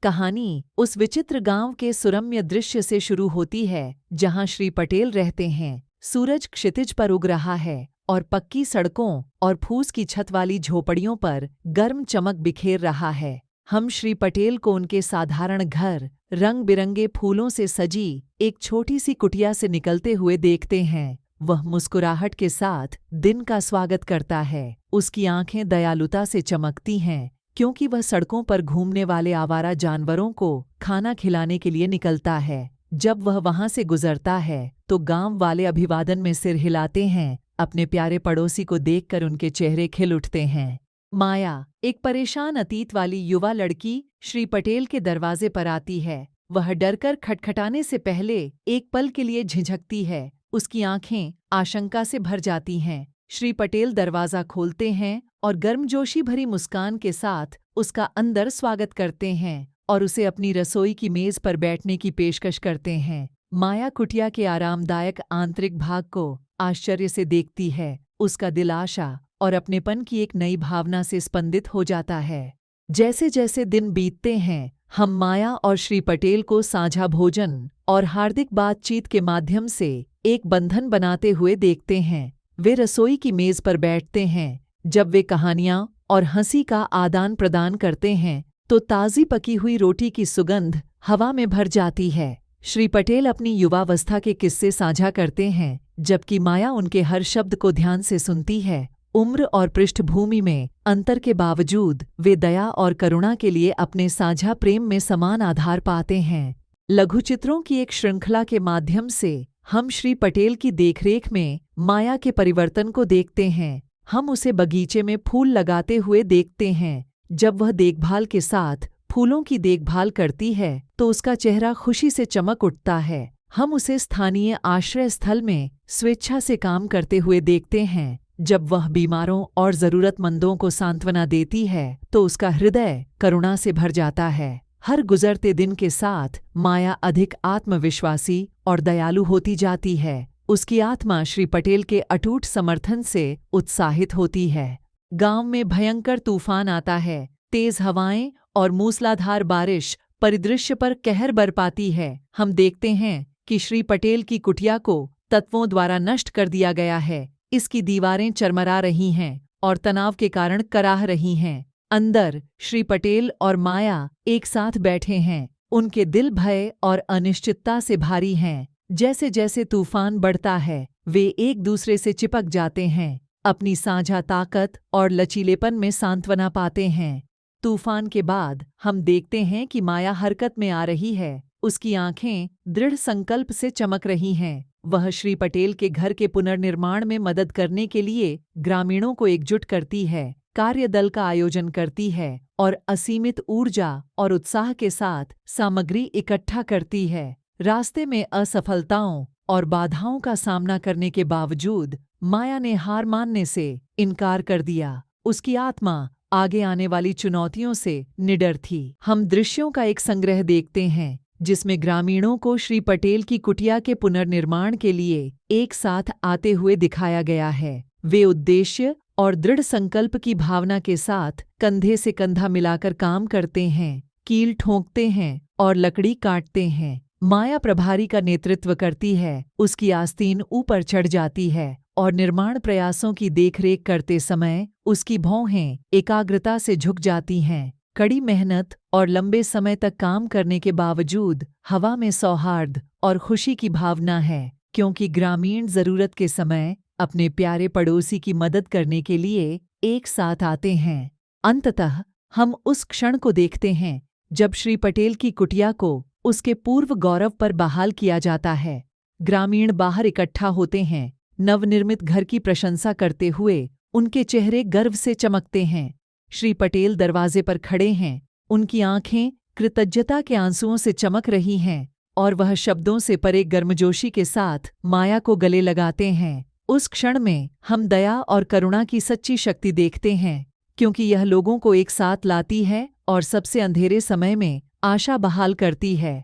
कहानी उस विचित्र गांव के सुरम्य दृश्य से शुरू होती है जहां श्री पटेल रहते हैं। सूरज क्षितिज पर उग रहा है और पक्की सड़कों और फूस की छत वाली झोपड़ियों पर गर्म चमक बिखेर रहा है। हम श्री पटेल को उनके साधारण घर, रंग बिरंगे फूलों से सजी एक छोटी सी कुटिया से निकलते हुए देखते हैं। वह मुस्कुराहट के साथ दिन का स्वागत करता है। उसकी आंखें दयालुता से चमकती हैं क्योंकि वह सड़कों पर घूमने वाले आवारा जानवरों को खाना खिलाने के लिए निकलता है। जब वह वहां से गुजरता है तो गांव वाले अभिवादन में सिर हिलाते हैं। अपने प्यारे पड़ोसी को देखकर उनके चेहरे खिल उठते हैं। माया, एक परेशान अतीत वाली युवा लड़की, श्री पटेल के दरवाजे पर आती है। वह डरकर खटखटाने से पहले एक पल के लिए झिझकती है। उसकी आंखें आशंका से भर जाती हैं। श्री पटेल दरवाजा खोलते हैं और गर्मजोशी भरी मुस्कान के साथ उसका अंदर स्वागत करते हैं और उसे अपनी रसोई की मेज पर बैठने की पेशकश करते हैं। माया कुटिया के आरामदायक आंतरिक भाग को आश्चर्य से देखती है। उसका दिल आशा और अपनेपन की एक नई भावना से स्पंदित हो जाता है। जैसे जैसे दिन बीतते हैं, हम माया और श्री पटेल को साझा भोजन और हार्दिक बातचीत के माध्यम से एक बंधन बनाते हुए देखते हैं। वे रसोई की मेज पर बैठते हैं। जब वे कहानियां और हंसी का आदान प्रदान करते हैं तो ताज़ी पकी हुई रोटी की सुगंध हवा में भर जाती है। श्री पटेल अपनी युवावस्था के किस्से साझा करते हैं जबकि माया उनके हर शब्द को ध्यान से सुनती है। उम्र और पृष्ठभूमि में अंतर के बावजूद वे दया और करुणा के लिए अपने साझा प्रेम में समान आधार पाते हैं। लघुचित्रों की एक श्रृंखला के माध्यम से हम श्री पटेल की देखरेख में माया के परिवर्तन को देखते हैं। हम उसे बगीचे में फूल लगाते हुए देखते हैं। जब वह देखभाल के साथ फूलों की देखभाल करती है तो उसका चेहरा खुशी से चमक उठता है। हम उसे स्थानीय आश्रय स्थल में स्वेच्छा से काम करते हुए देखते हैं। जब वह बीमारों और जरूरतमंदों को सांत्वना देती है तो उसका हृदय करुणा से भर जाता है। हर गुजरते दिन के साथ माया अधिक आत्मविश्वासी और दयालु होती जाती है। उसकी आत्मा श्री पटेल के अटूट समर्थन से उत्साहित होती है। गांव में भयंकर तूफान आता है। तेज हवाएं और मूसलाधार बारिश परिदृश्य पर कहर बरपाती है। हम देखते हैं कि श्री पटेल की कुटिया को तत्वों द्वारा नष्ट कर दिया गया है। इसकी दीवारें चरमरा रही हैं और तनाव के कारण कराह रही हैं। अंदर श्री पटेल और माया एक साथ बैठे हैं। उनके दिल भय और अनिश्चितता से भारी हैं। जैसे जैसे तूफान बढ़ता है वे एक दूसरे से चिपक जाते हैं। अपनी साझा ताकत और लचीलेपन में सांत्वना पाते हैं। तूफान के बाद हम देखते हैं कि माया हरकत में आ रही है। उसकी आंखें दृढ़ संकल्प से चमक रही हैं। वह श्री पटेल के घर के पुनर्निर्माण में मदद करने के लिए ग्रामीणों को एकजुट करती है, कार्यदल का आयोजन करती है और असीमित ऊर्जा और उत्साह के साथ सामग्री इकट्ठा करती है। रास्ते में असफलताओं और बाधाओं का सामना करने के बावजूद माया ने हार मानने से इनकार कर दिया। उसकी आत्मा आगे आने वाली चुनौतियों से निडर थी। हम दृश्यों का एक संग्रह देखते हैं जिसमें ग्रामीणों को श्री पटेल की कुटिया के पुनर्निर्माण के लिए एक साथ आते हुए दिखाया गया है। वे उद्देश्य और दृढ़ संकल्प की भावना के साथ कंधे से कंधा मिलाकर काम करते हैं, कील ठोंकते हैं और लकड़ी काटते हैं। माया प्रभारी का नेतृत्व करती है। उसकी आस्तीन ऊपर चढ़ जाती है और निर्माण प्रयासों की देखरेख करते समय उसकी भौहें एकाग्रता से झुक जाती हैं। कड़ी मेहनत और लंबे समय तक काम करने के बावजूद हवा में सौहार्द और खुशी की भावना है, क्योंकि ग्रामीण जरूरत के समय अपने प्यारे पड़ोसी की मदद करने के लिए एक साथ आते हैं। अंततः हम उस क्षण को देखते हैं जब श्री पटेल की कुटिया को उसके पूर्व गौरव पर बहाल किया जाता है। ग्रामीण बाहर इकट्ठा होते हैं। नवनिर्मित घर की प्रशंसा करते हुए उनके चेहरे गर्व से चमकते हैं। श्री पटेल दरवाजे पर खड़े हैं। उनकी आंखें कृतज्ञता के आंसुओं से चमक रही हैं और वह शब्दों से परे गर्मजोशी के साथ माया को गले लगाते हैं। उस क्षण में हम दया और करुणा की सच्ची शक्ति देखते हैं, क्योंकि यह लोगों को एक साथ लाती है और सबसे अंधेरे समय में आशा बहाल करती है।